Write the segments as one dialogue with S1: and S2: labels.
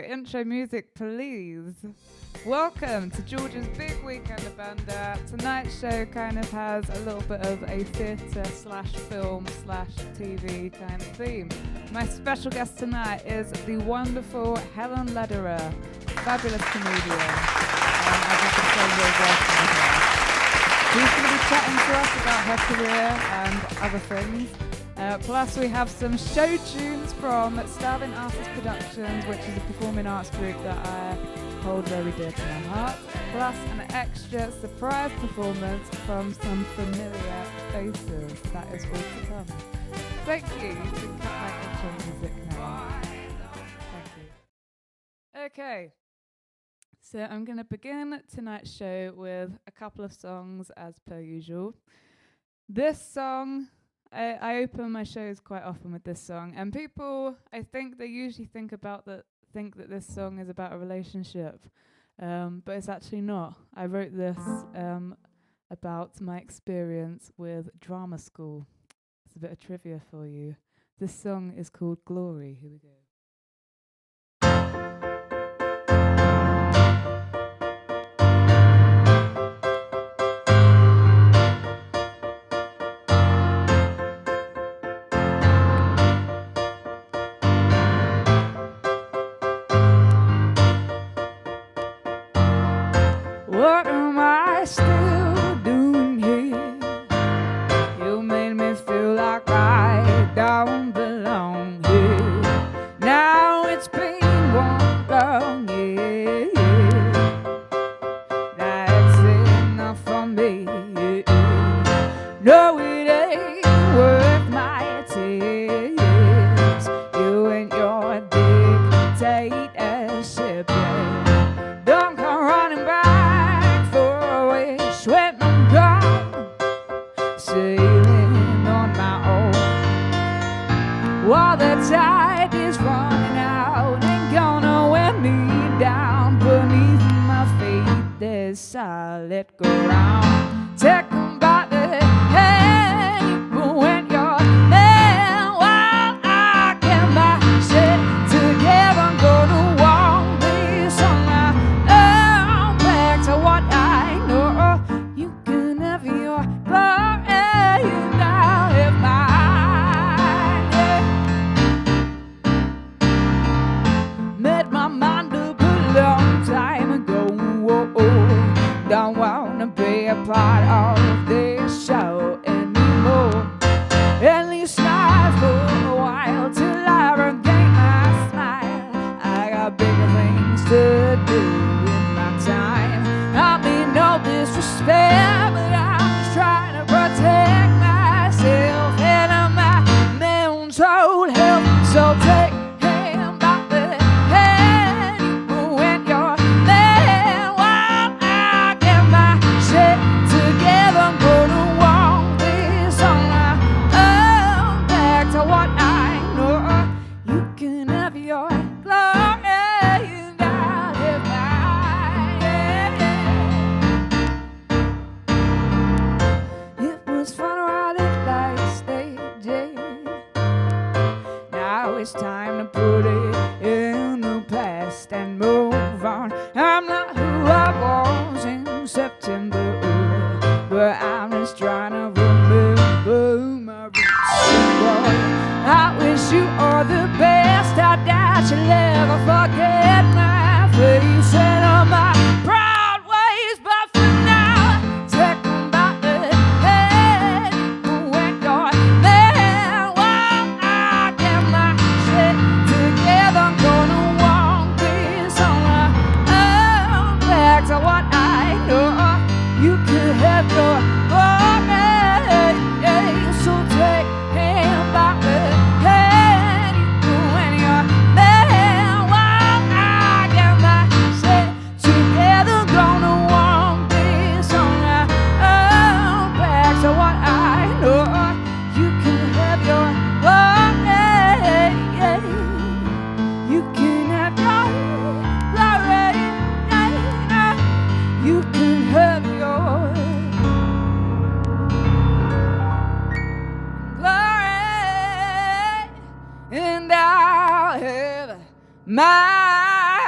S1: Intro music, please. Welcome to George's Big Weekend Abanda. Tonight's show kind of has a little bit of a theatre slash film slash TV kind of theme. My special guest tonight is the wonderful Helen Lederer, fabulous comedian. She's going to be chatting to us about her career and other things. Plus we have some show tunes from Starving Artist Productions, which is a performing arts group that I hold very dear to my heart. Plus an extra surprise performance from some familiar faces. That is all to come. Thank you. You can cut my intro music now. Thank you. Okay. So I'm going to begin tonight's show with a couple of songs as per usual. This song, I open my shows quite often with this song, and people, I think they usually think that this song is about a relationship, but it's actually not. I wrote this about my experience with drama school. It's a bit of trivia for you. This song is called Glory. Here we go. What am I still doing here? You made me feel like I don't belong here. Now it's been one long year. That's enough for me. No, it ain't worth my tears. You and your dictatorship, yeah. Don't come running back when I'm gone, sailing on my own. While the tide is running out, ain't gonna wear me down. Beneath my feet there's solid ground. Take 'em by the hand, but when you're there, while I get my shit together, I'm gonna walk this on my own. Back to what I know. You can have your glory and I'll have mine, yeah. Made my mind up a long time ago. Don't wanna be a part of this show anymore. At least not for a while, till I regain my smile. I got bigger things to do with my time. I mean no disrespect, but I'm just trying to protect myself and my mental health. So take him by the hand when you're there, while I get my shit together. I'm gonna walk this on my own. Back to what I know. You can have your glory and I'll have mine. It was fun while it lasted, now it's time to put it in the past and move on. I'm not who I was in September, but I'm just trying to remember my roots. Boy, I wish you all the best. I doubt you'll ever forget my face and all my proud ways, but for now, take 'em by the hand when you're there, while I get my shit together. I'm gonna walk this on my own. Back to what I know. You could have your glory, so take him by the hand when you're there, while I get my shit together. Gonna walk this on my own. Back to what I know. You can have your glory. You can have your glory. You can have your glory and I'll have mine.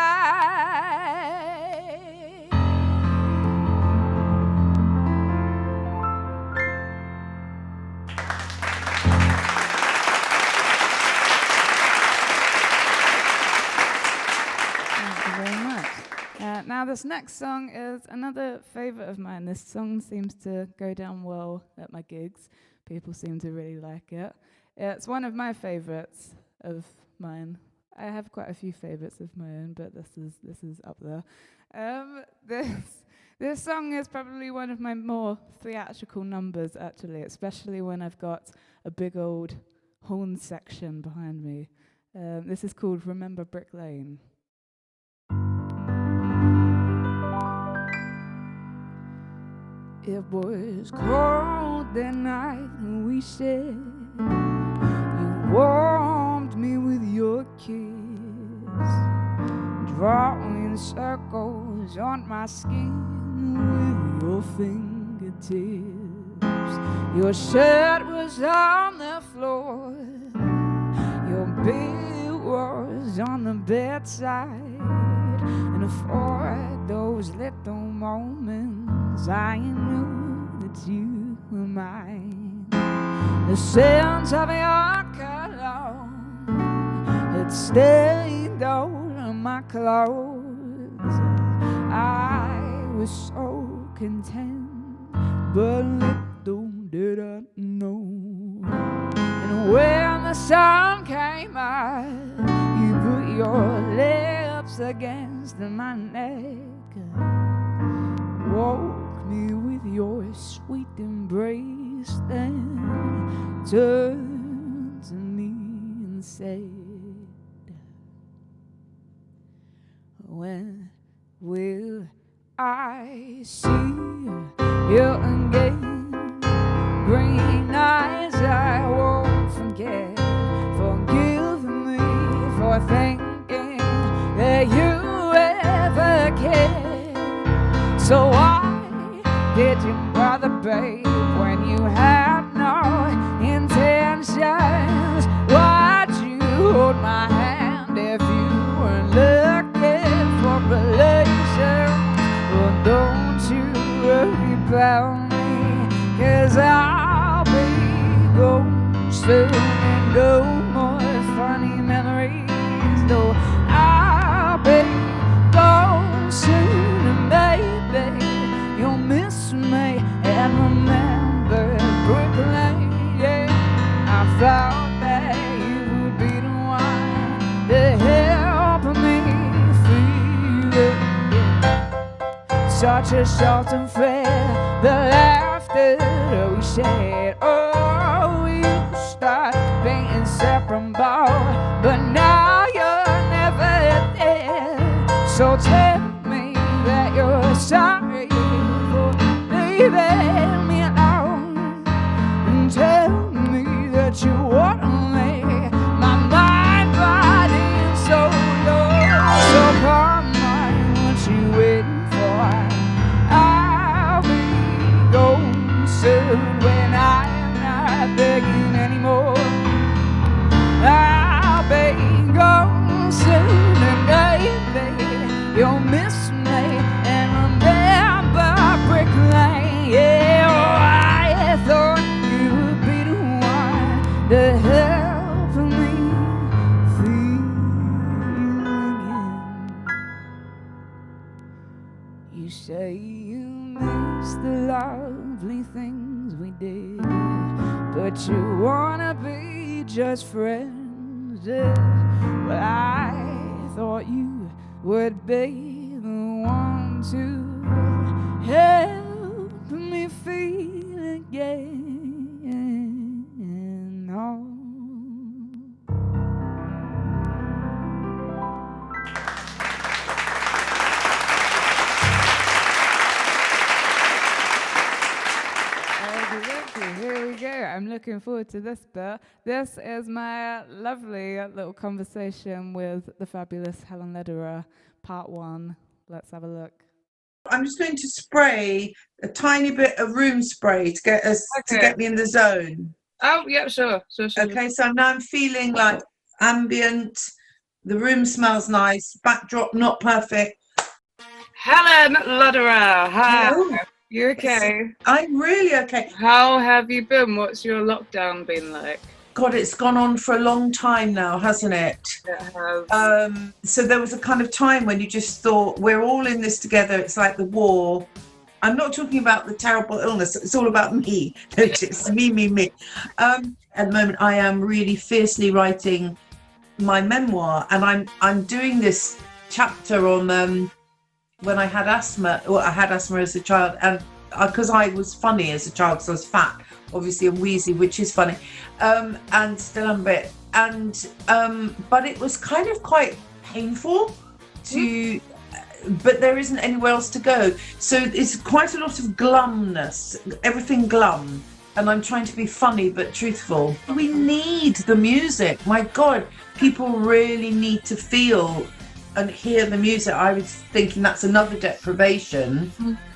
S1: this next song is another favourite of mine. This song seems to go down well at my gigs. People seem to really like it. It's one of my favourites of mine. I have quite a few favourites of my own, but this is up there. This song is probably one of my more theatrical numbers, actually, especially when I've got a big old horn section behind me. This is called Remember Brick Lane. It was cold that night and we said you warmed me with your kiss, drawing circles on my skin with your fingertips. Your shirt was on the floor, your bed was on the bedside, and for those little moments I knew that you were mine. The scent of your cologne had stained all of my clothes. I was so content, but little did I know. And when the sun came out, you put your lips against my neck, woke me with your sweet embrace, then turned to me and said, when will I see you again? Green eyes I won't forget. Forgive me for thinking that you ever cared. So why did you bother, babe, when you had no intentions? Why'd you hold my hand if you were looking for relations? Well, don't you worry about me, 'cause I'll be gone soon, and no more funny memories. No, I'll be gone soon, and maybe you'll miss me and remember Brick Lane. Yeah, I thought that you would be the one to help me feel it. Such a short and fair, the laughter that we shared. Oh, you start being inseparable, but now you're never there. So tell me that you're sorry for leaving me alone, and tell me that you want me, my mind, body, and soul. So come on, what you waiting for? I'll be gone soon when I am not begging anymore. I'll be gone soon, and maybe you'll miss me and remember Brick Lane. Yeah, oh, I thought you would be the one to help me feel again. You say you miss the lovely things we did, but you wanna be just friends. Yeah. Well, I thought you would be the one to help me feel again. Oh. Here we go. I'm looking forward to this bit. This is my lovely little conversation with the fabulous Helen Lederer, part 1. Let's have a look.
S2: I'm just going to spray a tiny bit of room spray to get us to get me in the zone.
S1: Oh, yeah, sure.
S2: Okay, so now I'm feeling like ambient. The room smells nice. Backdrop not perfect.
S1: Helen Lederer, hi.
S2: Hello.
S1: You okay?
S2: I'm really okay.
S1: How have you been? What's your lockdown been like?
S2: God, it's gone on for a long time now, hasn't it?
S3: It has.
S2: So there was a kind of time when you just thought, we're all in this together. It's like the war. I'm not talking about the terrible illness. It's all about me. It's me. At the moment, I am really fiercely writing my memoir, and I'm doing this chapter on when I had asthma. Well, I had asthma as a child, and because I was funny as a child, because I was fat, obviously, and wheezy, which is funny, and still am a bit. And but it was kind of quite painful to. But there isn't anywhere else to go. So it's quite a lot of glumness, everything glum. And I'm trying to be funny but truthful. We need the music. My God, people really need to feel and hear the music. I was thinking that's another deprivation.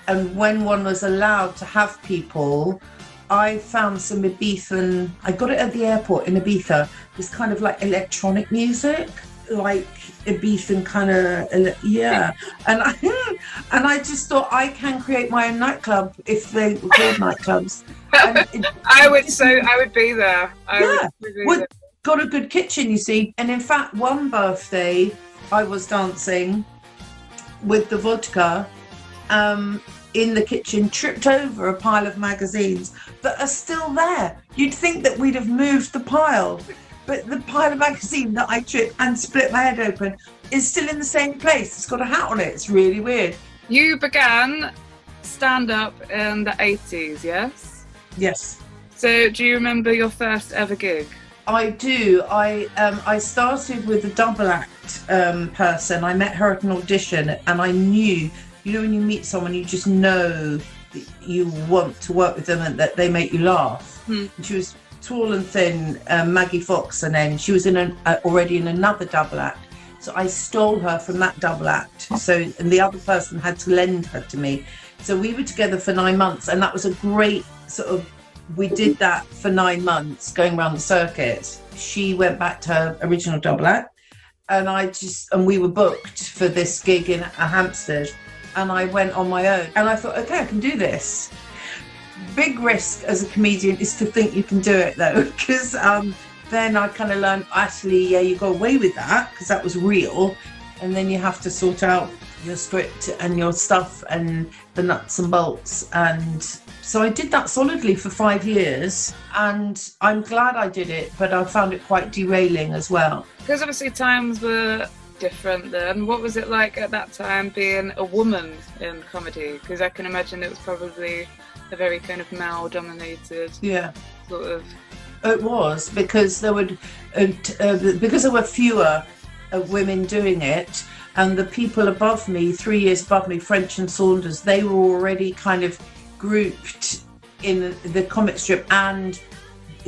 S2: And when one was allowed to have people, I found some Ibizan, I got it at the airport in Ibiza, this kind of like electronic music. Like Ibizan kind of, yeah. And I just thought I can create my own nightclub if they were called nightclubs.
S3: I would be there.
S2: We've got a good kitchen, you see. And in fact, one birthday I was dancing with the vodka in the kitchen, tripped over a pile of magazines that are still there. You'd think that we'd have moved the pile. But the pile of magazine that I tripped and split my head open is still in the same place. It's got a hat on it. It's really weird.
S3: You began stand-up in the 80s, yes?
S2: Yes.
S3: So do you remember your first ever gig?
S2: I do. I started with a double act person. I met her at an audition, and I knew, you know, when you meet someone, you just know that you want to work with them and that they make you laugh. And she was tall and thin, Maggie Fox, and then she was already in another double act. So I stole her from that double act. And the other person had to lend her to me. So we were together for 9 months, and that was a great sort of, we did that for 9 months, going around the circuit. She went back to her original double act, and we were booked for this gig in Hampstead, and I went on my own, and I thought, okay, I can do this. Big risk as a comedian is to think you can do it though, because then I kind of learned, actually, yeah, you got away with that because that was real, and then you have to sort out your script and your stuff and the nuts and bolts. And so I did that solidly for 5 years, and I'm glad I did it, but I found it quite derailing as well.
S3: Because obviously times were different then. What was it like at that time being a woman in comedy? Because I can imagine it was probably a very kind of male-dominated sort of.
S2: It was, because there were fewer women doing it, and the people above me, 3 years above me, French and Saunders, they were already kind of grouped in the comic strip and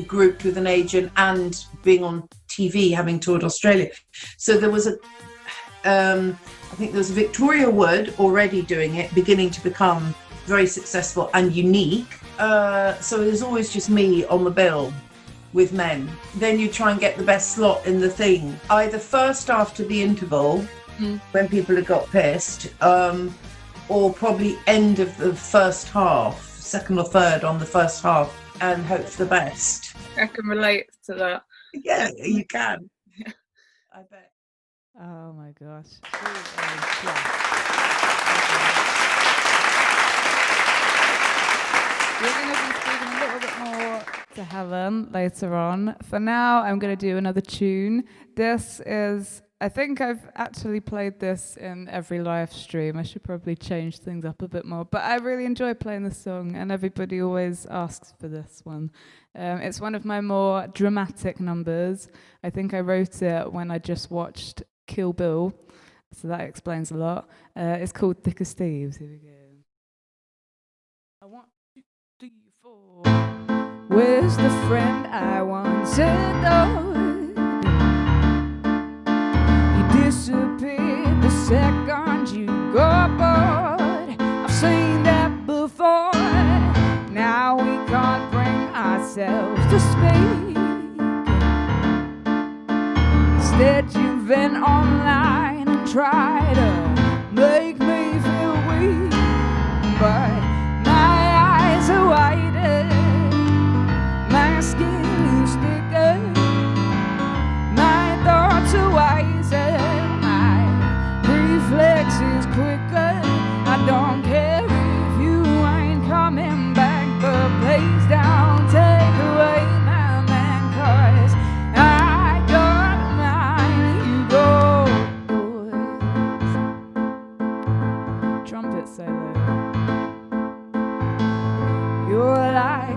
S2: grouped with an agent and being on TV, having toured Australia. So there was I think there was Victoria Wood already doing it, beginning to become very successful and unique. So it was always just me on the bill with men. Then you try and get the best slot in the thing, either first after the interval, when people had got pissed, or probably end of the first half, second or third on the first half, and hope for the best.
S3: I can relate to that.
S2: Yeah, you can. I bet.
S1: Oh my gosh. We're going to be speaking a little bit more to Helen later on. For now, I'm going to do another tune. This is, I think I've actually played this in every live stream. I should probably change things up a bit more. But I really enjoy playing this song, and everybody always asks for this one. It's one of my more dramatic numbers. I think I wrote it when I just watched Kill Bill, so that explains a lot. It's called Thick as Thieves. Here we go. I want 2, 3, 4. Where's the friend I once adored? You disappeared the second you got bored. I've seen that before. Now we can't bring ourselves to speak. Instead you went online and tried to make me feel weak, but my eyes are wider, my skin is thicker.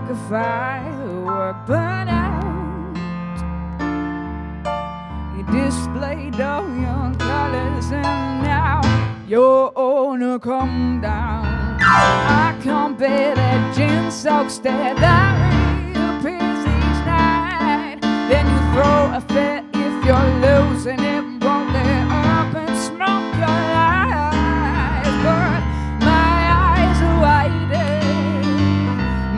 S1: like a firework burn out. You displayed all your colors and now you're gonna come down. I can't bear that gin-soaked stare that reappears each night. Then you throw a fit if you're losing it, roll it up and smoke your eyes. But my eyes are whiter,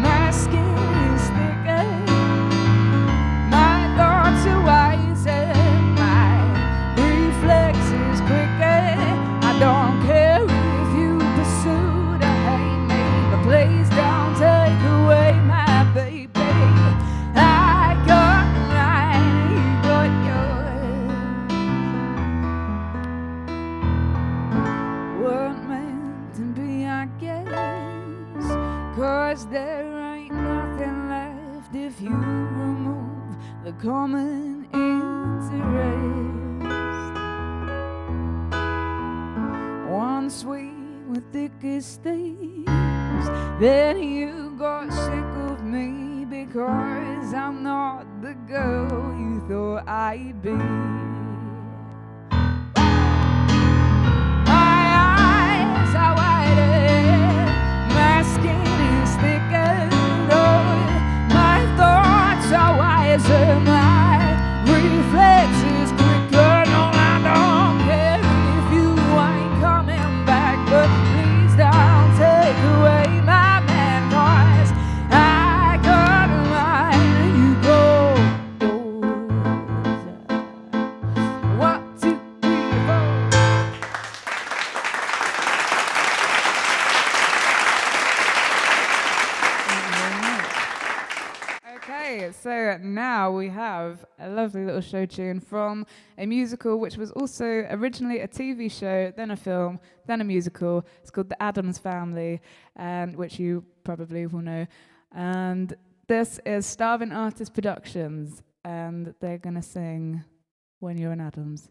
S1: my skin is thicker, my thoughts are wiser, my reflexes quicker. I don't care if you pursue to hate me, but please don't take away my baby. I got mine, you got yours. Weren't meant to be, I guess, 'cause there ain't nothing left if you remove the common interest. Once we were thick as thieves, then you got sick of me because I'm not the girl you thought I'd be. My eyes are wider, my skin is thicker, oh, my thoughts are wiser, my reflexes quicker. No, I don't care if you ain't coming back, but please don't take away my man, 'cause I got mine, you go yours. 1, 2, 3, 4. Okay, so now we have a lovely little show tune from a musical which was also originally a TV show, then a film, then a musical. It's called The Addams Family, and which you probably will know. And this is Starving Artist Productions, and they're going to sing When You're an Addams.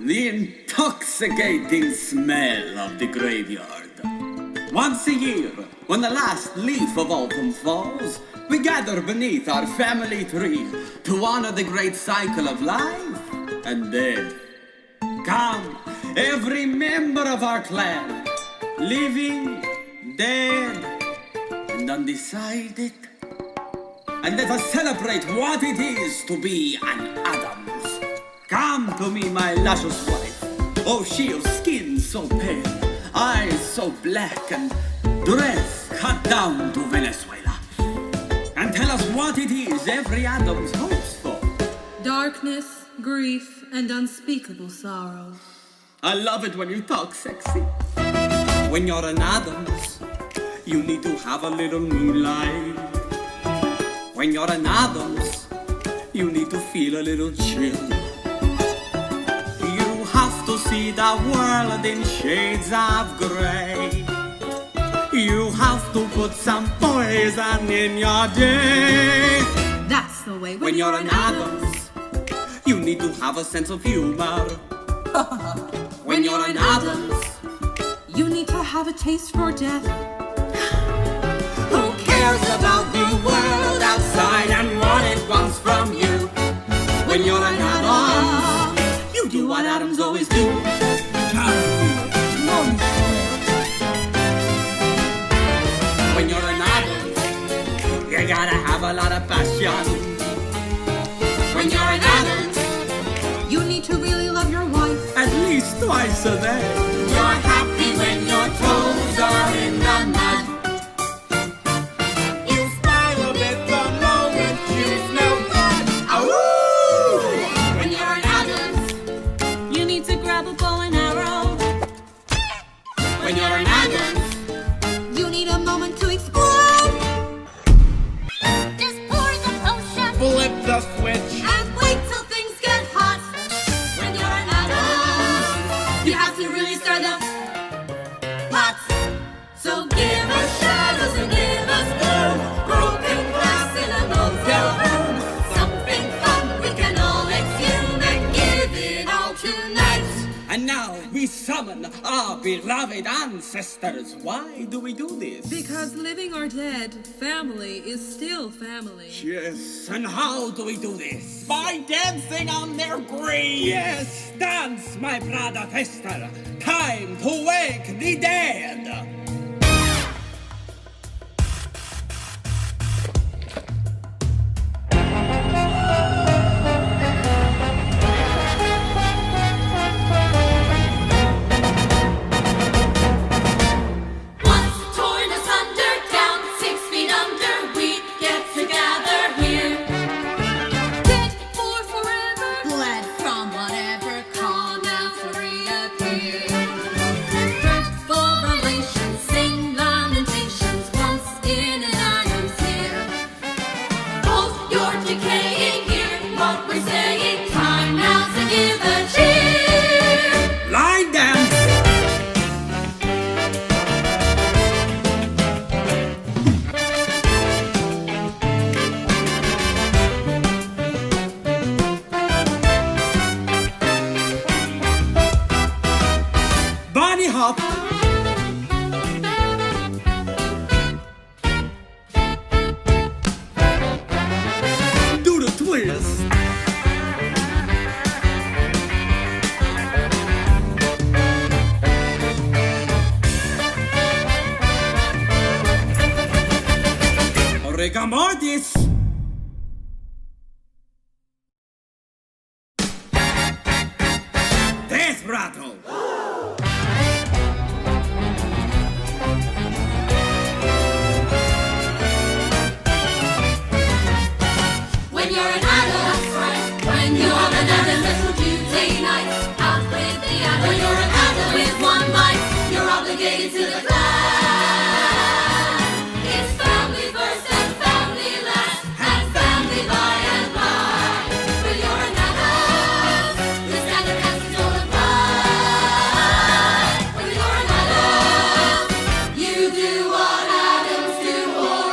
S4: The intoxicating smell of the graveyard. Once a year, when the last leaf of autumn falls, we gather beneath our family tree to honor the great cycle of life and death. Come, every member of our clan, living, dead, and undecided, and let us celebrate what it is to be an Addams. Come to me, my luscious wife, oh, she of skin so pale, eyes so black, and dress cut down to Venezuela. And tell us what it is every Addams hopes for.
S5: Darkness, grief, and unspeakable sorrow.
S4: I love it when you talk sexy. When you're an Addams, you need to have a little moonlight. When you're an Addams, you need to feel a little chill. You have to see the world in shades of gray. You have to put some poison in your day.
S5: That's the way.
S4: When you're an Addams, you need to have a sense of humor. When you're an Addams,
S5: you need to have a taste for death.
S4: who cares about the world outside and what it wants from you? When you're an Addams, you do what Addams always do. When you're an Addams, you gotta have a lot of passion. When you're an Addams,
S5: You need to really love your wife.
S4: at least twice a day.
S5: You're happy when your toes are in the mud.
S4: You smile a bit the moment you smell blood. Ow!
S5: When you're an Addams, you need to grab a bow and arrow. when you're an adult. You need a moment to explode. Just pour the potion.
S4: Flip the switch.
S5: And wait till things get hot. When you're an adult, you have to really stir the pot. So give us shadows and give us gloom. Broken glass in a motel room. Something fun we can all exhume and give it all tonight.
S4: And now we summon our beloved ancestors. Why do we do this?
S6: Because living or dead, family is still family.
S4: Yes, and how do we do this? By dancing on their grave. Yes, dance, my brother Fester. Time to wake the dead.
S5: Once torn asunder, down 6 feet under, we get together here. Dead for forever, bled from whatever calm now to reappear. Dreadful relations, sing lamentations, once in an adam's here. Both you're decaying, hear what we're saying, time now to give a cheer.
S4: Line dance. Bunny hop. Do the twist. Rigor mortis. Death rattle.
S5: When you're an adult, that's right. When you're an adult, that's what you day night. Out with the adult. When you're an adult with one bite, you're obligated to the plan. It's family first and family last, and family by and by. When you're an adult, the standard has its own apply. When you're an adult, you do what adults do or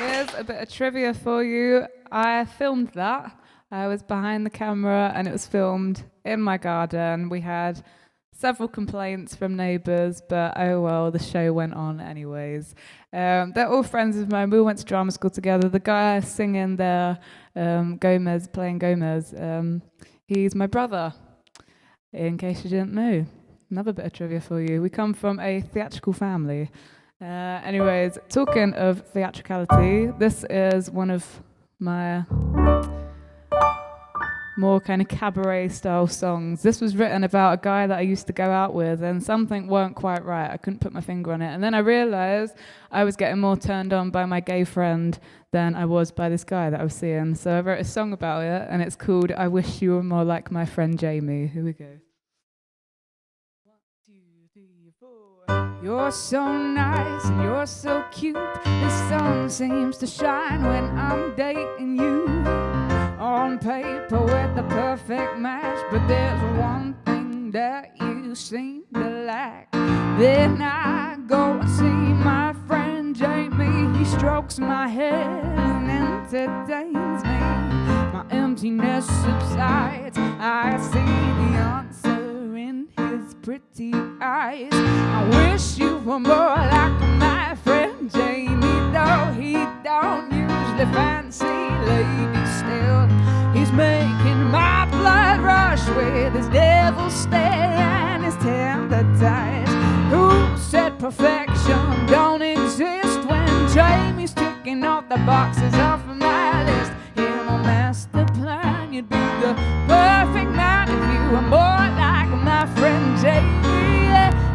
S1: Here's a bit of trivia for you. I filmed that. I was behind the camera and it was filmed in my garden. We had several complaints from neighbours, but oh well, the show went on anyways. They're all friends of mine. We all went to drama school together. The guy singing there, Gomez, playing Gomez, he's my brother, in case you didn't know. Another bit of trivia for you. We come from a theatrical family. Anyways, talking of theatricality, this is one of my more kind of cabaret style songs. This was written about a guy that I used to go out with and something weren't quite right. I couldn't put my finger on it. And then I realized I was getting more turned on by my gay friend than I was by this guy that I was seeing. So I wrote a song about it and it's called I Wish You Were More Like My Friend Jamie. Here we go. 1, 2, 3, 4. You're so nice and you're so cute. The sun seems to shine when I'm dating you. On paper we're the perfect match, but there's one thing that you seem to lack. Then I go and see my friend Jamie. He strokes my head and entertains me. My emptiness subsides. I see the answer in his pretty eyes. I wish you were more like my friend Jamie, though he don't usually fancy ladies still. He's making my blood rush with his devil stare and his tender touch. Who said perfection don't exist when Jamie's ticking off the boxes off of my list? In my master plan, you'd be the perfect man if you were more like my friend Jamie.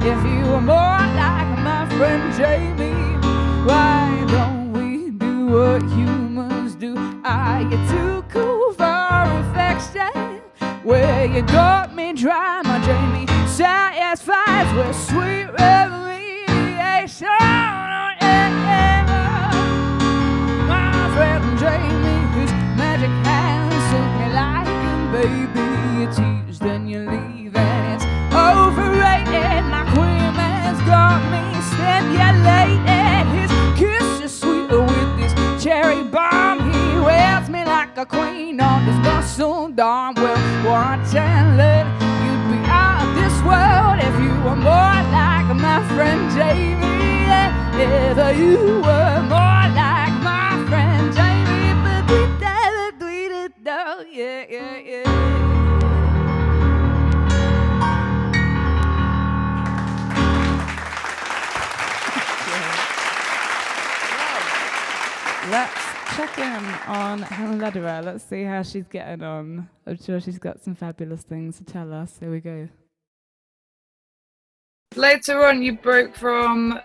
S1: If you were more like my friend Jamie. Why don't we do what humans do? Are you too cool for affection? Well, you got me dry, my Jamie. Satisfies with sweet revelation. My friend Jamie, his magic hands took me like a baby. You tease, then you leave, and it's overrated. My queen man's got me stimulated. His kiss is sweeter with this cherry bomb. He wears me like a queen on his muscle dome. Well, watch and learn. You'd be out of this world if you were more like my friend Jamie. If you were more like my friend Jamie. But we did, yeah. Let's check in on Helen Lederer. Let's see how she's getting on. I'm sure she's got some fabulous things to tell us. Here we go.
S3: Later on, you broke from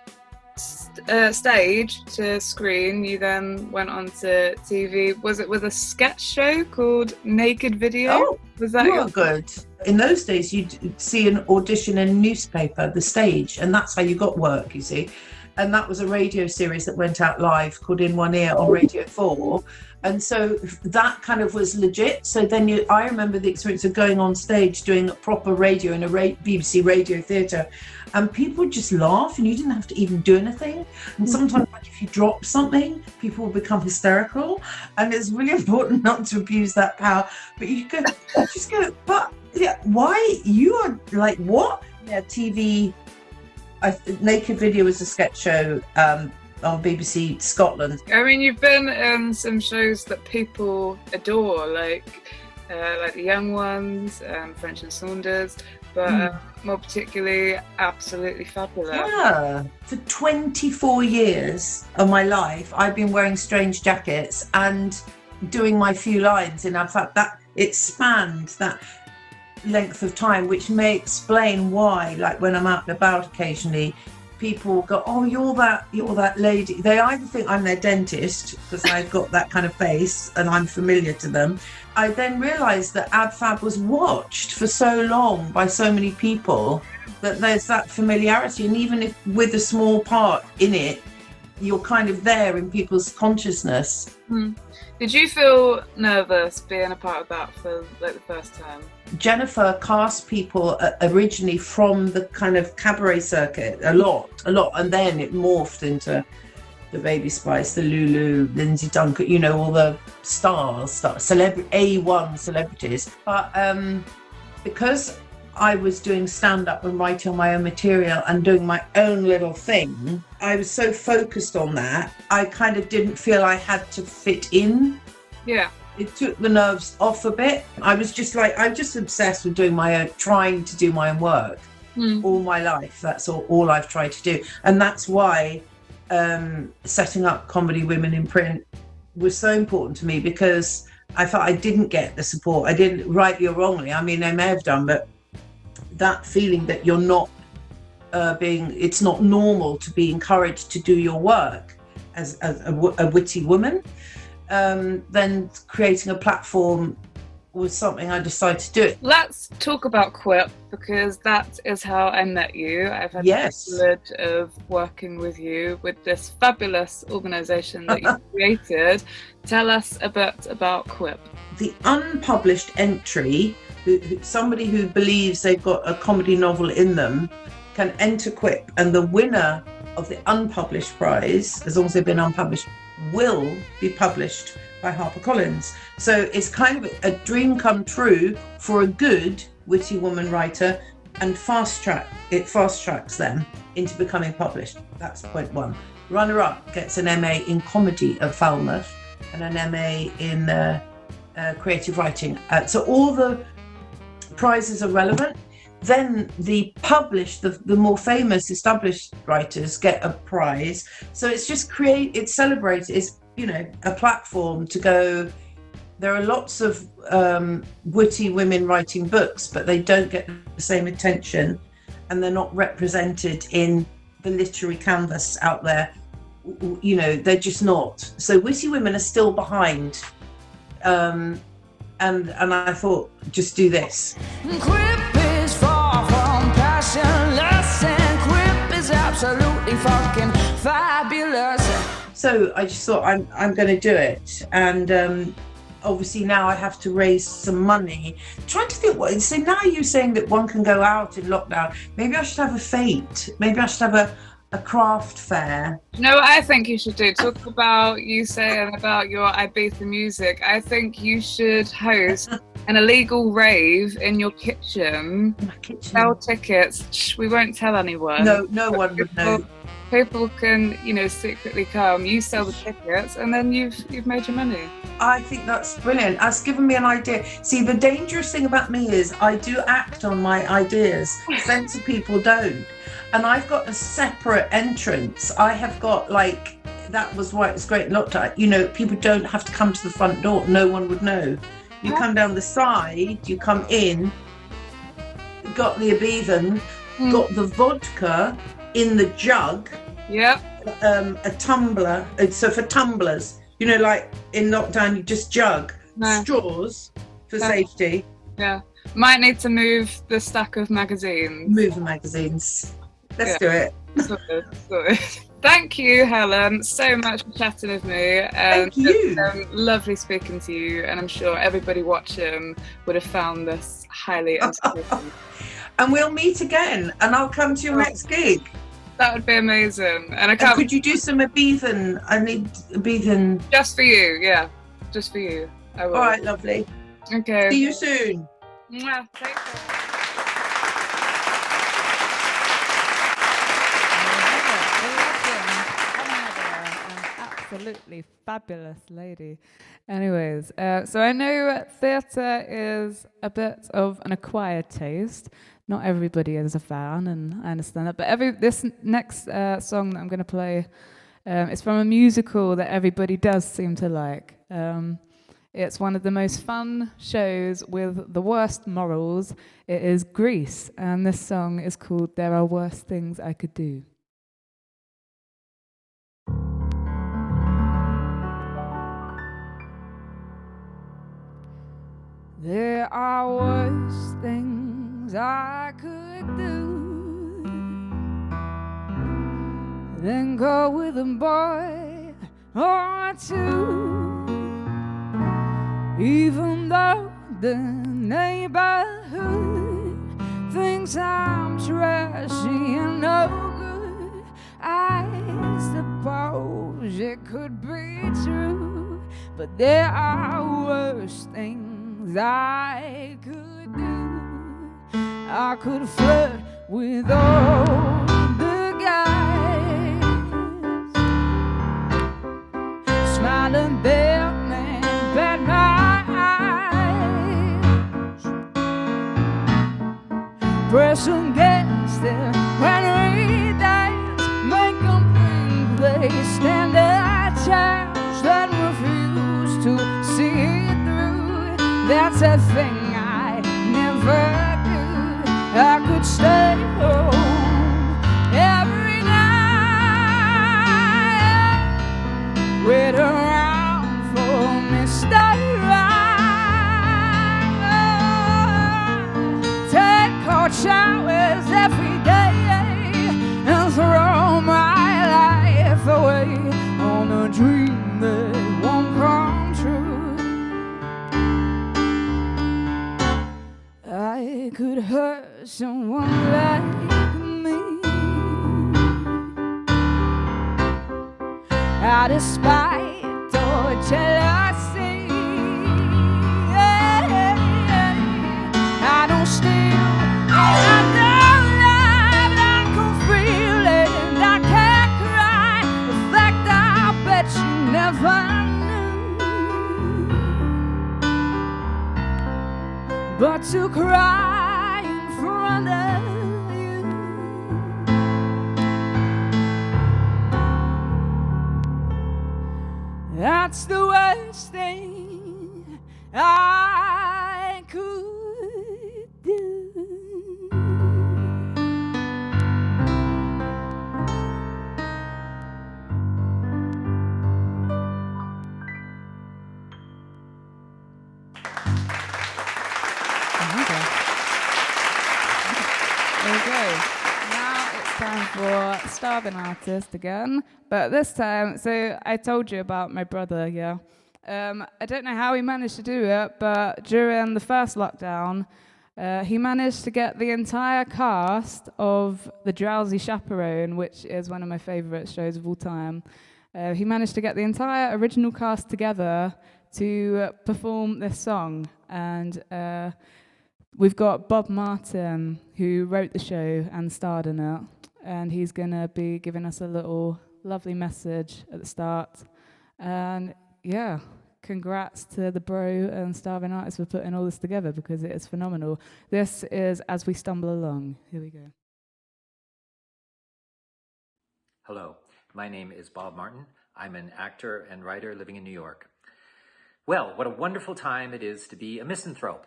S3: stage to screen. You then went on to TV. Was it with a sketch show called Naked Video?
S2: Oh,
S3: was that
S2: you are good. In those days, you'd see an audition in a newspaper, the stage, and that's how you got work, you see. And that was a radio series that went out live called In One Ear on Radio 4. And so that kind of was legit. So then I remember the experience of going on stage doing proper radio in a BBC radio theatre, and people would just laugh and you didn't have to even do anything. And sometimes like, if you drop something, people will become hysterical. And it's really important not to abuse that power. But you just go, but yeah, why? You are like, what? Yeah, TV... Naked Video was a sketch show on BBC Scotland.
S3: I mean, you've been in some shows that people adore, like The Young Ones, French and Saunders, but more particularly, absolutely fabulous.
S2: Yeah, for 24 years of my life, I've been wearing strange jackets and doing my few lines in fact that it spanned that length of time, which may explain why, like when I'm out and about occasionally, people go, oh, you're that lady. They either think I'm their dentist because I've got that kind of face and I'm familiar to them. I then realised that Ab Fab was watched for so long by so many people that there's that familiarity, and even if with a small part in it, you're kind of there in people's consciousness.
S3: Did you feel nervous being a part of that for like the first time?
S2: Jennifer cast people originally from the kind of cabaret circuit a lot, and then it morphed into the Baby Spice, the Lulu, Lindsay Duncan, you know, all the stars, A1 celebrities. But because I was doing stand-up and writing my own material and doing my own little thing, I was so focused on that, I kind of didn't feel I had to fit in.
S3: Yeah.
S2: It took the nerves off a bit. I'm just obsessed with trying to do my own work all my life. That's all I've tried to do. And that's why setting up Comedy Women in Print was so important to me, because I felt I didn't get the support. I didn't, rightly or wrongly. I mean, I may have done, but that feeling that you're not it's not normal to be encouraged to do your work as a witty woman. Then creating a platform was something I decided to do.
S3: Let's talk about Quip, because that is how I met you. I've had the privilege of working with you with this fabulous organisation that you created. Tell us a bit about Quip.
S2: The unpublished entry, somebody who believes they've got a comedy novel in them, can enter Quip, and the winner of the unpublished prize, as long as they've been unpublished, will be published by HarperCollins. So it's kind of a dream come true for a good witty woman writer, and fast tracks them into becoming published. That's point one. Runner up gets an MA in comedy at Falmouth and an MA in creative writing. So all the prizes are relevant. Then the published, the more famous established writers get a prize. So it's just it's celebrated. It's, you know, a platform to go. There are lots of witty women writing books, but they don't get the same attention, and they're not represented in the literary canvas out there. You know, they're just not. So witty women are still behind. And I thought, just do this.
S1: Quip is far from passionless, and Quip is absolutely fucking fabulous.
S2: So I just thought I'm going to do it, and obviously now I have to raise some money. Trying to think what. So now you're saying that one can go out in lockdown. Maybe I should have a fete. Maybe I should have a craft fair.
S3: No, I think you should do. Talk about you saying about your Ibiza music. I think you should host an illegal rave in your kitchen.
S2: My kitchen.
S3: Sell tickets. Shh, we won't tell anyone.
S2: No one would know.
S3: People can, you know, secretly come. You sell the tickets, and then you've made your money.
S2: I think that's brilliant. That's given me an idea. See, the dangerous thing about me is I do act on my ideas. Sensible people don't. And I've got a separate entrance. I have got that was why it was great in lockdown. You know, people don't have to come to the front door. No one would know. You come down the side, you come in, got the Ibiza, got the vodka in the jug.
S3: Yep.
S2: A tumbler. So for tumblers, you know, like in lockdown, you just jug.
S3: No.
S2: Straws for safety.
S3: Yeah. Might need to move the stack of magazines.
S2: Move the magazines. Let's do it.
S3: Sorted. Thank you, Helen, so much for chatting with me.
S2: Thank you.
S3: Lovely speaking to you, and I'm sure everybody watching would have found this highly entertaining.
S2: And we'll meet again, and I'll come to your next gig.
S3: That would be amazing. And
S2: could you do some Ibiza? I need Ibiza.
S3: Just for you, yeah. Just for you. I will.
S2: All right, lovely.
S3: Okay.
S2: See you soon.
S3: Mwah. Take care.
S1: Absolutely fabulous lady. Anyways, so I know theatre is a bit of an acquired taste. Not everybody is a fan, and I understand that. But this next song that I'm going to play is from a musical that everybody does seem to like. It's one of the most fun shows with the worst morals. It is Grease, and this song is called There Are Worse Things I Could Do. There are worse things I could do than go with a boy or two, even though the neighborhood thinks I'm trashy and no good. I suppose it could be true, but there are worse things I could do. I could flirt with all the guys, smile at them and bat my eyes, press against them when we dance, make them think they stand a chance, then refuse to see it through. That's a thing I never do. I could stay home every night, wait around for Mr. Right, take cold showers every day and throw my life away on a dream that won't come true. I could hurt someone like me. Out of spite or jealousy, I don't steal, I don't lie, but I can feel it and I can't cry. The fact I bet you never knew, but to cry in front of you, that's the worst thing I could do. time for Starving Artist again. But this time, so I told you about my brother, yeah. I don't know how he managed to do it, but during the first lockdown, he managed to get the entire cast of the Drowsy Chaperone, which is one of my favourite shows of all time. He managed to get the entire original cast together to perform this song. And we've got Bob Martin, who wrote the show and starred in it. And he's going to be giving us a little lovely message at the start. And yeah, congrats to the Bro and Starving Artists for putting all this together, because it is phenomenal. This is As We Stumble Along. Here we go.
S7: Hello, my name is Bob Martin. I'm an actor and writer living in New York. Well, what a wonderful time it is to be a misanthrope.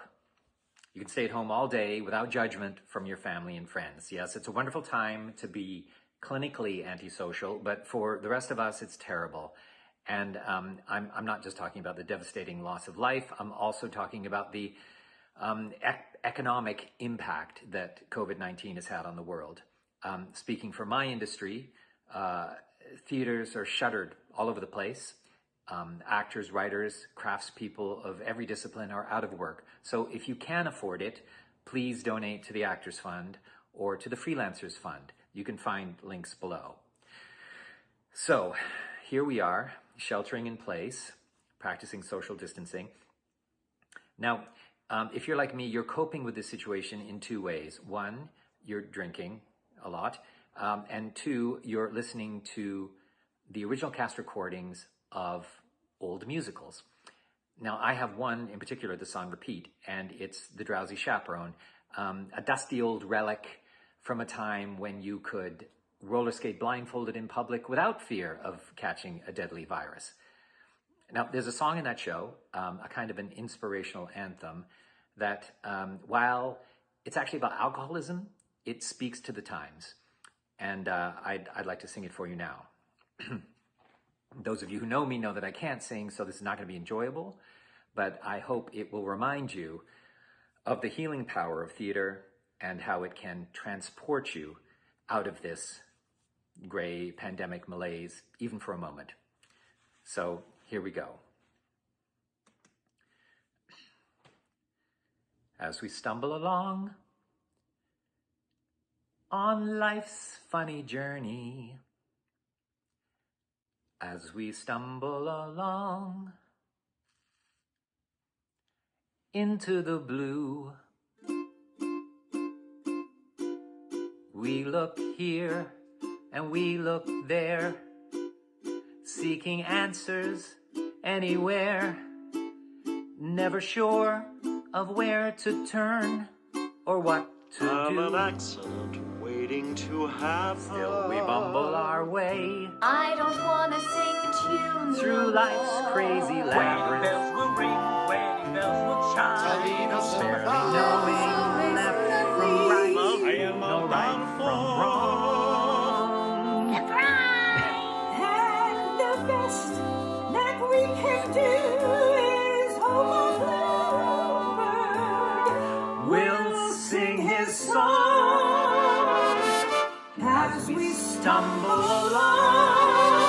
S7: You can stay at home all day without judgment from your family and friends. Yes, it's a wonderful time to be clinically antisocial, but for the rest of us, it's terrible. And I'm not just talking about the devastating loss of life. I'm also talking about the economic impact that COVID-19 has had on the world. Speaking for my industry, theaters are shuttered all over the place. Actors, writers, craftspeople of every discipline are out of work. So if you can afford it, please donate to the Actors Fund or to the Freelancers Fund. You can find links below. So here we are, sheltering in place, practicing social distancing. Now, if you're like me, you're coping with this situation in two ways. One, you're drinking a lot. And two, you're listening to the original cast recordings of old musicals. Now, I have one in particular, the song Repeat, and it's the Drowsy Chaperone, a dusty old relic from a time when you could roller skate blindfolded in public without fear of catching a deadly virus. Now, there's a song in that show, a kind of an inspirational anthem that, while it's actually about alcoholism, it speaks to the times. And I'd like to sing it for you now. Those of you who know me know that I can't sing, so this is not going to be enjoyable, but I hope it will remind you of the healing power of theater and how it can transport you out of this gray pandemic malaise, even for a moment. So here we go. As we stumble along on life's funny journey, as we stumble along into the blue, we look here and we look there, seeking answers anywhere, never sure of where to turn or what to do.
S8: An accident waiting to happen.
S7: Still we bumble our way
S5: I don't wanna sing tunes
S7: through life's crazy labyrinth,
S4: Bells will ring, wedding bells will chime.
S7: barely knowing left from right, no right from wrong.
S5: And the best that we can do is hope a bluebird
S7: We'll sing his song as we stumble along.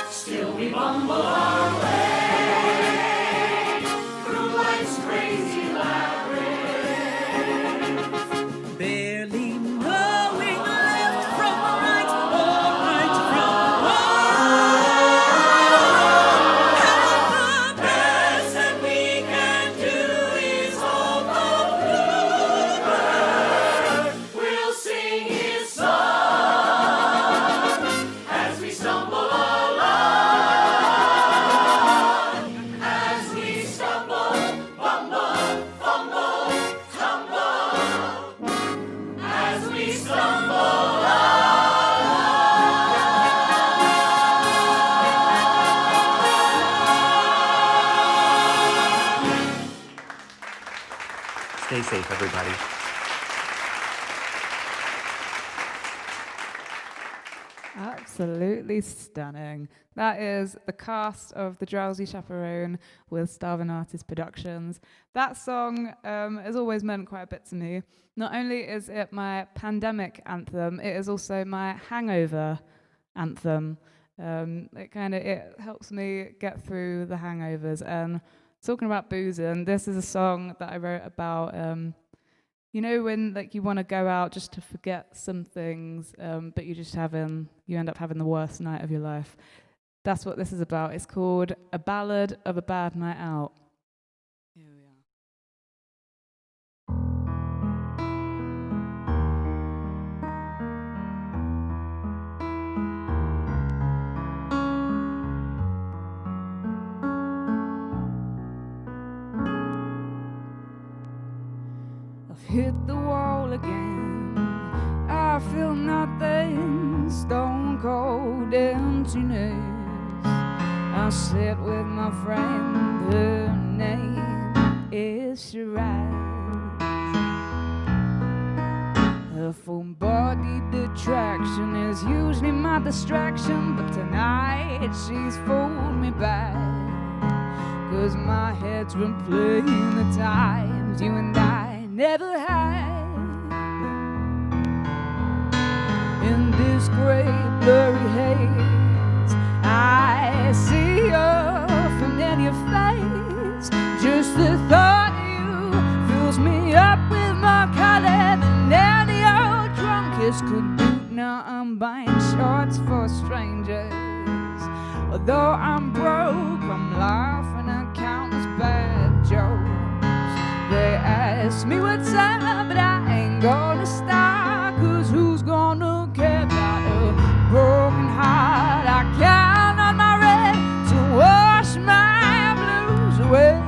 S7: Still we bumble our way through life's crazy labyrinth, barely knowing left from right or right from wrong. And the best that we can do is hope a bluebird will sing his song as we stumble along. As we stumble, bumble, fumble, tumble. As we stumble along. Stay safe, everybody.
S1: Absolutely stunning. That is the cast of The Drowsy Chaperone with Starving Artist Productions. That song has always meant quite a bit to me. Not only is it my pandemic anthem, it is also my hangover anthem. It helps me get through the hangovers. And talking about boozing, this is a song that I wrote about you know when like you want to go out just to forget some things, but you end up having the worst night of your life. That's what this is about. It's called A Ballad of a Bad Night Out. Here we are. I've hit the wall again. I feel nothing, stone cold emptiness. I sit with my friend, her name is Shiraz. Her full-bodied attraction is usually my distraction, but tonight she's fooled me back. 'Cause my head's been playing the times you and I never had. In this gray, blurry haze, I see your familiar face. Just the thought of you fills me up with more color than any old drunkest could do. Now I'm buying shorts for strangers. Although I'm broke, I'm laughing at countless bad jokes. They ask me what's up, but I ain't gonna stop. 'Cause who's gonna care about a broken heart? I count on my red to wash my blues away.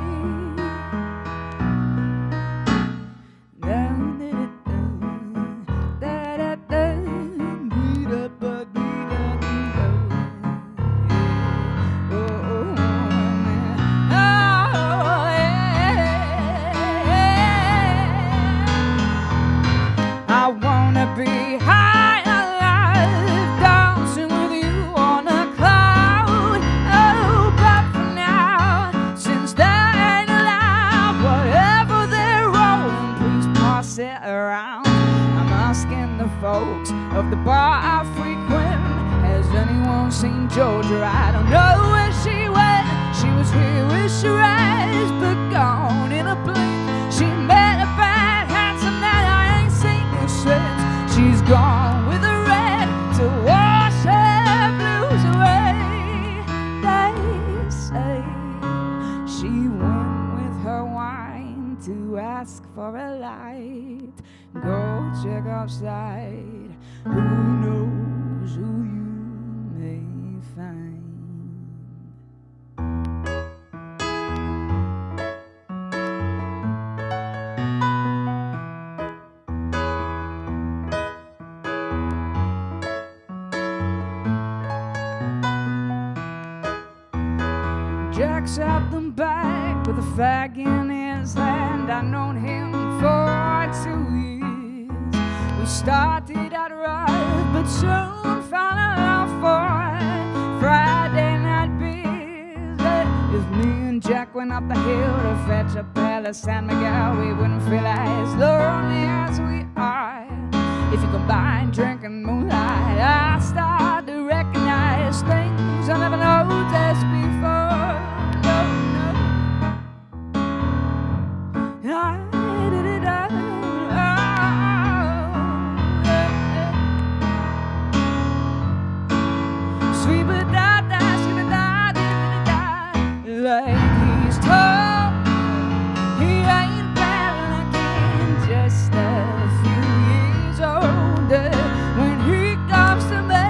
S1: I wanna be high alive, dancing with you on a cloud. Oh, but for now, since there ain't allowed, whatever they're rolling, please pass it around. I'm asking the folks of the bar I frequent, has anyone seen Georgia? I don't know where she went. She was here with Shiraz, but gone in a blink. She met a bad handsome that I ain't seen her since. She's gone with a red to wash her blues away. They say she went with her wine to ask for a light. Go check outside. Who knows who you may find. Jack's out the back with a fag in his hand. I've known him for 2 years. We started out rough, but soon found a love for Friday night beers. If me and Jack went up the hill to fetch a pail of San Miguel, we wouldn't feel as lonely as we are. If you combine drink and moonlight, I start to recognize things I never noticed before. Like he's tall, he ain't bad looking, just a few years older. When he comes to me,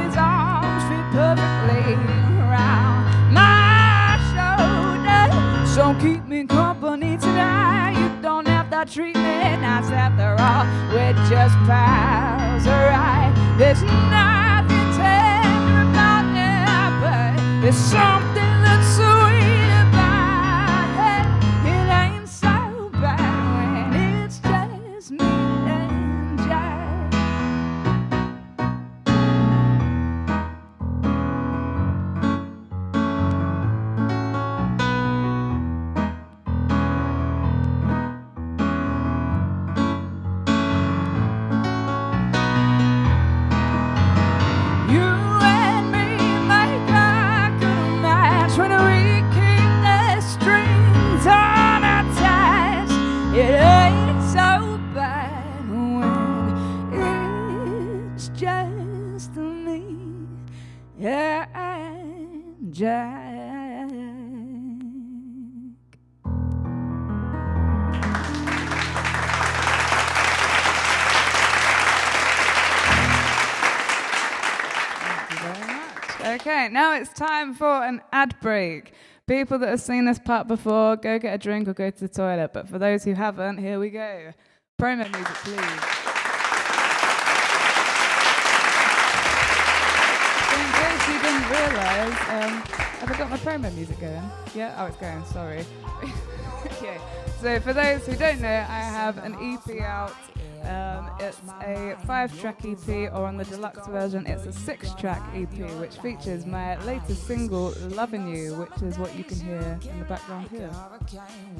S1: his arms fit perfectly around my shoulder. So keep me company tonight. You don't have to treat me nice after all. We're just pals, alright. There's nothing tender about it, but there's something that's sweet about it. It ain't so bad when it's just me and Jack. it's just me and Jack. Thank you very much. Okay, now it's time for an ad break. People that have seen this part before, go get a drink or go to the toilet. But for those who haven't, here we go. Promo music, please. So in case you didn't realise, have I got my promo music going? Yeah? Oh, it's going, sorry. Okay, so for those who don't know, I have an EP out. It's a 5-track EP, or on the deluxe version, it's a 6-track EP, which features my latest single, Lovin' You, which is what you can hear in the background here.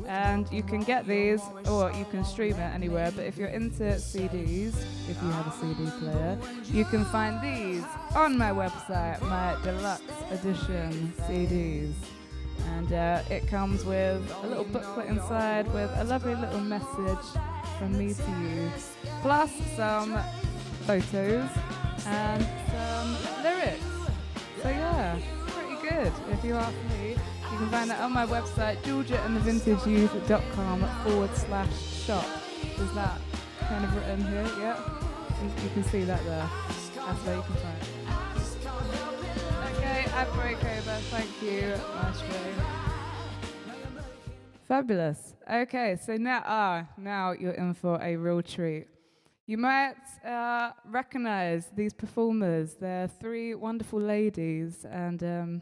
S1: And you can get these, or you can stream it anywhere, but if you're into CDs, if you have a CD player, you can find these on my website, my deluxe edition CDs. And it comes with a little booklet inside with a lovely little message from me to you, plus some photos and some lyrics. So yeah, pretty good if you ask me. You can find that on my website, georgiaandthevintageyouth.com/shop. Is that kind of written here? Yeah? You can see that there. That's where you can find it. Okay, ad break over. Thank you, Maestro. Fabulous. Okay, so now you're in for a real treat. You might recognize these performers. They're 3 wonderful ladies and a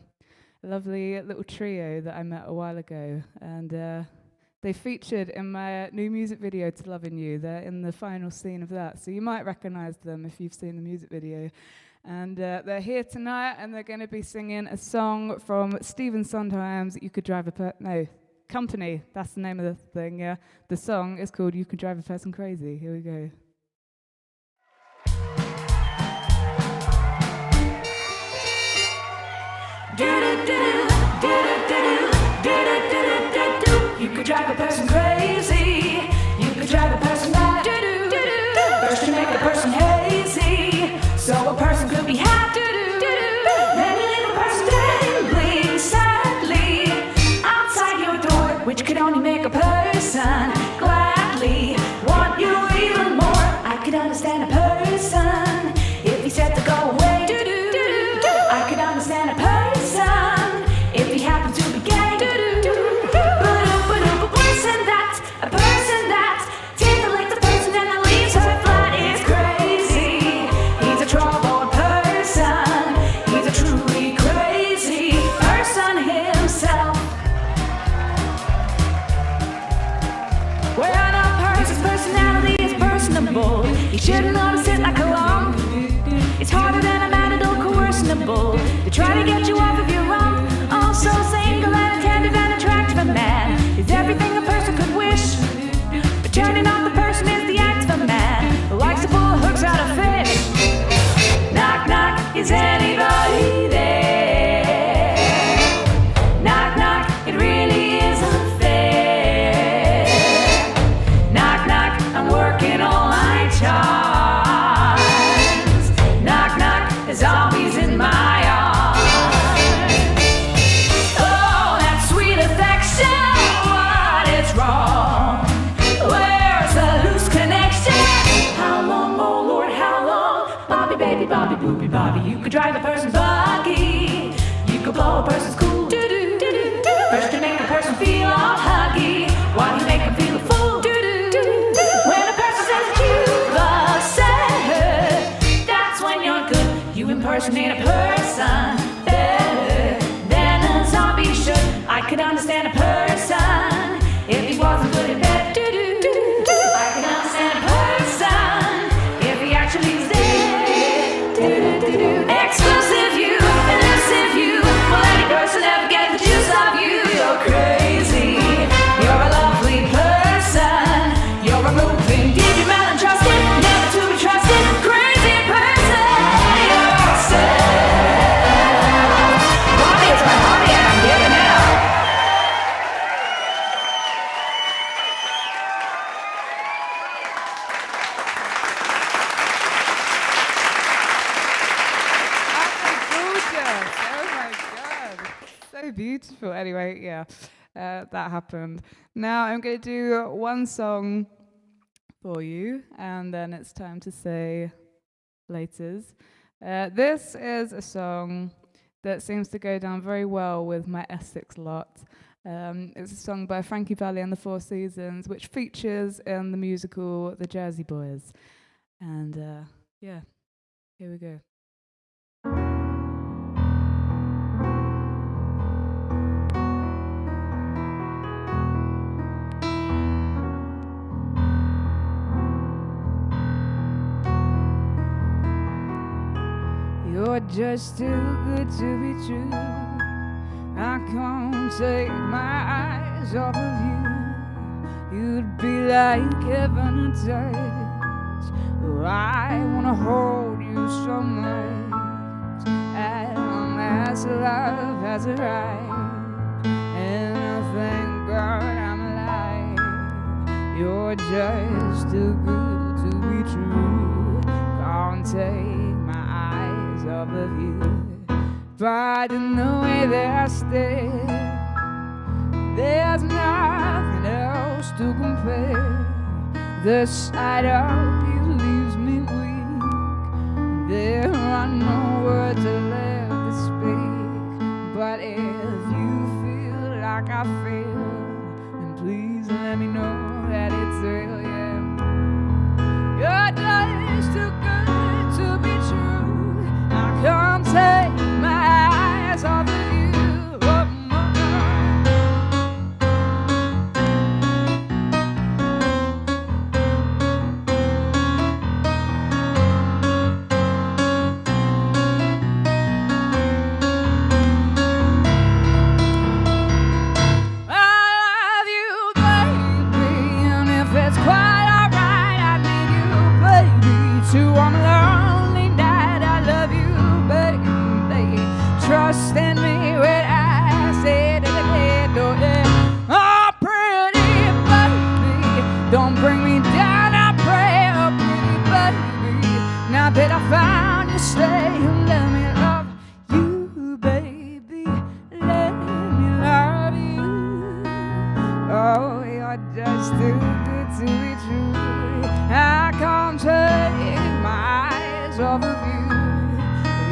S1: lovely little trio that I met a while ago. And they featured in my new music video to Lovin' You. They're in the final scene of that. So you might recognize them if you've seen the music video. And they're here tonight, and they're going to be singing a song from Stephen Sondheim's You Could Drive Company, that's the name of the thing, yeah. The song is called You Can Drive a Person Crazy. Here we go. You could drive a person crazy. You could drive a person mad. First you make a person hazy, so a person could be happy. Then you leave a person dangling sadly outside your door, which could only make a person gladly want you even more. I could understand a person if he said to go away. I could understand a person if he happened to be gay. A person that titillates a person and then leaves her flat is crazy. He's a troubled person. He's a truly crazy person himself. Well, a person's personality is personable. You shouldn't notice it like a lump. It's harder than a matador coercionable. They try to get you off of your rump. Also single and attentive and attractive a man is everything a person could wish. But turning off the person is the act of a man who likes to pull hooks out of fish. Knock, knock, is anybody there? Knock, knock, it really isn't fair. Knock, knock, I'm working all my charms. Knock, knock, there's zombies in my arms. Oh, that sweet affection, what is wrong? Where's the loose connection? How long, oh Lord, how long? Bobby, baby, Bobby, boopy, Bobby. You could drive a person buggy. You could blow a person's cool. First you make a person feel all huggy, while you make them feel a fool. When a person says that you love said, that's when you're good. You impersonate a person better than a zombie should. I could understand a person if he wasn't good in bed. I could understand a person if he actually is dead. Exclusive you, elusive you. Will any person ever get the juice of you? You're crazy. You're a lovely person. You're a moving, deep, malintrusted, never to be trusted, crazy person. Yourself. Bobby, it's my hobby and I'm giving it up. so beautiful. Anyway, yeah, that happened. Now I'm going to do one song for you, and then it's time to say laters. This is a song that seems to go down very well with my Essex lot. It's a song by Frankie Valli and the Four Seasons, which features in the musical The Jersey Boys. And yeah, here we go. You're just too good to be true. I can't take my eyes off of you. You'd be like heaven to touch. Oh, I wanna hold you so much. As long as love has arrived, and I thank God I'm alive. You're just too good to be true. Can't take my eyes off of you. But in the way that I stare, there's nothing else to compare. The sight of you leaves me weak. There are no words left to speak. But if you feel like I feel, then please let me know that it's real, yeah. You're just too good to be true. I can't take my eyes off of you. Trust in me when I say that I can't do it. Oh, pretty baby, don't bring me down, I pray. Oh, pretty baby, now that I found you, stay and let me love you, baby. Let me love you. Oh, you're just too good to be true. I can't take my eyes off of you.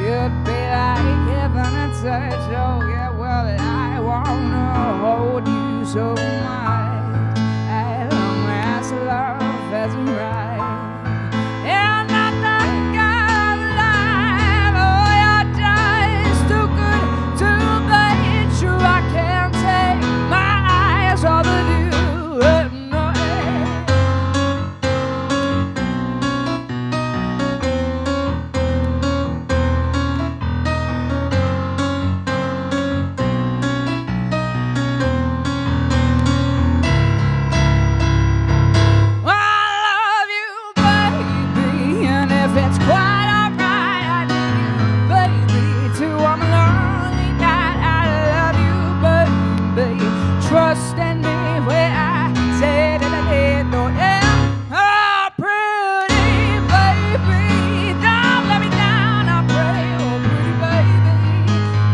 S1: You'd be like heaven to touch. Oh yeah, well I wanna hold you so much. As long as love has arrived, and I think I'm alive. Oh, you're just too good to be true. I can't take my eyes off of you. No. Trust in me when I say that I did no yeah. Oh, pretty baby, don't let me down, I pray. Oh, pretty baby,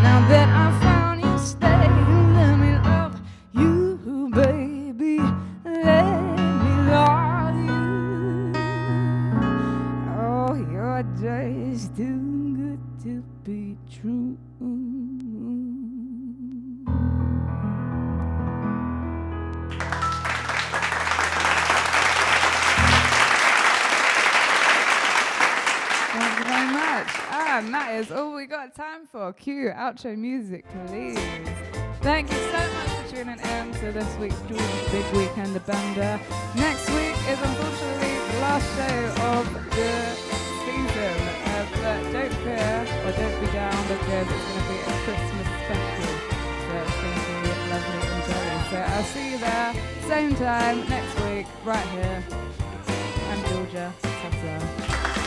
S1: now that I found you, stay and let me love you, baby. Let me love you. Oh, you're just too good to be true. Thank you very much. And that is all we got time for. Cue outro music, please. Thank you so much for tuning in to this week's George's Big Weekend Bender. Next week is unfortunately the last show of the season. But don't fear or don't be down because it's going to be a Christmas special. So it's going to be lovely and jolly. So I'll see you there, same time next week, right here. I'm Georgia. Ta-ta.